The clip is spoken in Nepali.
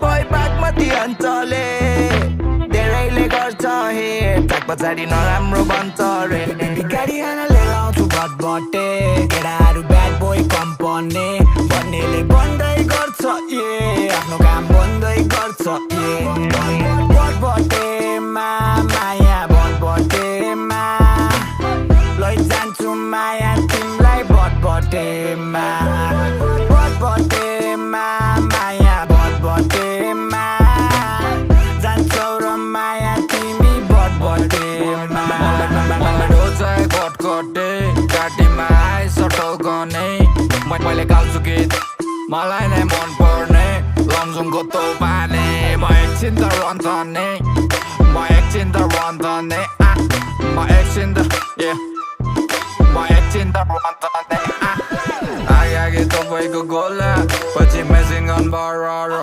boy बागमती अञ्चले धेरैले गर्छ हिट ट्र्याक पछाडि नराम्रो बन्छ रे गाडी हाना लिएर आउँछु भटभटे केटाहरू ब्याड बोय कम्पनी भन्नेले बन्दै गर्छ आफ्नो काम बन्दै गर्छ भटभटेमा माया भटभटेमा लैजान्छु माया तिमीलाई भटभटेमा भटभटेमा माया भटभटेमा जान्छौ र माया तिमी भटभटेमा रोजाइ घटघटे घाँटीमा आइसटल गर्ने मैले गाउँछु गीत मलाई नै मन पर्ने लमजुङको तोपाले म एकछिन त रन्थने म एकछिन त रन्थने म एकछिन त म एकछिन त रन्थने आगे तपाईँको गोला पछि मेसिङ गन बरर